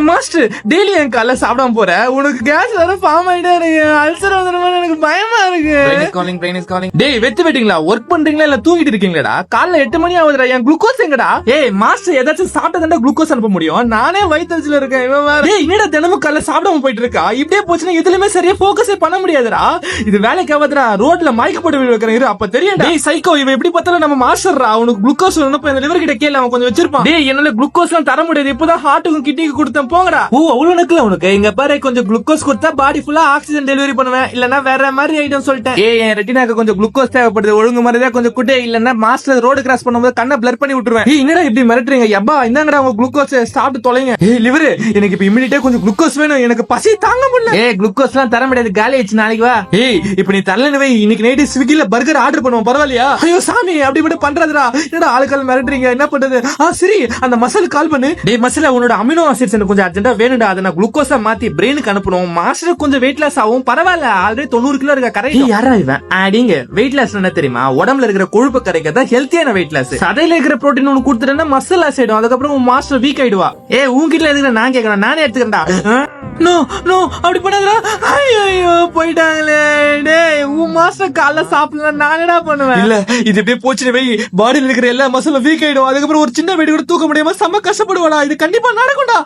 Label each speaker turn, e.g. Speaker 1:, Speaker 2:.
Speaker 1: Master daily என் காலைல சாப்பிடாம போற, உனக்கு கேஸ் வேற ஃபார்ம் ஆயிட்டே இருக்கு, அல்சர் வந்துருமா, எனக்கு பயமா இருக்கு. டேய் வெத்து வெட்டிங்களா, ஒர்க் பண்றீங்களா இல்ல தூங்கிட்டு இருக்கீங்களா? காலைல 8 மணி ஆகுதுடா, என் குளுக்கோஸ் எங்கடா? ஏய் மாஸ்டர் ஏதாச்சும் சாப்பிட்டா குளுக்கோஸ் அனுப்ப முடியும், நானே வயிற்றுல இருக்கேன். என்னடா தினமும் காலைல சாப்பிடாம போயிட்டு இருக்கா? இப்படியே போச்சுன்னா எதுலயுமே சரியா போக்கஸே பண்ண முடியாதுடா. இது வேலைக்கு ஆகாதுடா, ரோட்ல மயக்கப்பட்டு வைக்கிறேன் அப்ப தெரியும். டேய் சைக்கோ, இவன் எப்படி பார்த்தாலும் நம்ம மாஸ்டர்ரா. அவனுக்கு குளுக்கோஸ் வேணும், இந்த லிவர் கிட்ட கேளு, அவன் கொஞ்சம் வச்சிருப்பான். டேய் என்னால குளுக்கோஸ் எல்லாம் தர முடியாது, இப்பதான் ஹார்ட்டுக்கும் கிட்னிக்கு கொடுத்தேன் போங்கடா. ஓ அவ்வளவு நக்கல உனக்கு, இங்க பாரு கொஞ்சம் குளுக்கோஸ் கொடுத்தா பாடி ஃபுல்லா ஆக்சிஜன் டெலிவரி பண்ணுவேன், இல்லன்னா வேற மாதிரி ஐட்டம் சொல்லிட்டேன். ஏய் என் ரெட்டினாக்கு கொஞ்சம் குளுக்கோஸ் தேவைப்படுது, ஒழுங்கு மாதிரிதான் கொஞ்சம் குட்டே, இல்லன்னா மாஸ்டர் ரோடு கிராஸ் பண்ணும்போது கண்ணை பிளர் பண்ணி விட்டுருவேன். என்னடா இப்படி மிரட்டுறீங்க? யப்பா இந்தாங்கடா உங்க குளுக்கோஸ், சாப்பிட்டு தொலைங்க. ஏய் லிவர், எனக்கு இப்ப இமிடியேட்டா கொஞ்சம் குளுக்கோஸ் வேணும், எனக்கு பசி தாங்க முடியல. ஏய் குளுக்கோஸ் எல்லாம் தர முடியாது, காலி ஆயிடுச்சு, நாளைக்கு வா. ஏய் இப்ப நீ தரலன்னு வை, இன்னைக்கு நைட்டு ஸ்விக்கில பர்கர் ஆர்டர் பண்ணுவோம், பரவாயில்லையா? ஐயோ சாமி அப்படி மட்டும் பண்றதுடா, என்னடா ஆளுக்கால் மிரட்டுறீங்க, என்ன பண்றது? சரி அந்த மசால் கால் பண்ணு. டேய் மசாலா, உன்னோட அமினோ ஆசிட்ஸ் எனக்கு கொஞ்சம் அர்ஜென்ட்டா வேணும்டா, அதை நான் குளுக்கோஸா மாத்தி பிரெயினுக்கு அனுப்பணும். மாஸ்டர் கொஞ்சம் வெயிட் லாஸ் ஆகும், பரவாயில்ல, ஆல்ரெடி 90 கிலோ இருக்க கரை. யாரா இவன் ஆடிங்க? வெயிட் லாஸ் என்ன தெரியுமா? உடம்புல இருக்கிற கொழுப்பு கரைக்கிறதா ஹெல்த்தியான வெயிட் லாஸ். சதையில இருக்கிற புரோட்டீன் ஒன்னு கொடுத்துட்டா மசில் லாஸ் ஆயிடும், அதுக்கப்புறம் மாஸ்டர் வீக் ஆயிடுவா. ஏ உன்கிட்ட எதுக்கு நான் கேக்குறேன், நானே எடுத்துக்கிறேன்டா. நோ நோ அப்படி பண்ணாதடா. ஐயோ போயிட்டாங்களே. டேய் உன் மாஸ்டர் காலைல சாப்பிடலாம், நான் என்னடா பண்ணுவேன்? இல்ல இது இப்படியே போச்சு வை, பாடியில் இருக்கிற எல்லா மசிலும் வீக் ஆயிடும், அதுக்கப்புறம் ஒரு சின்ன வெயிட் கூட தூக்க முடியாம செம்ம கஷ்டப்படுவாடா. இது கண்டிப்பா நடக்கும்டா.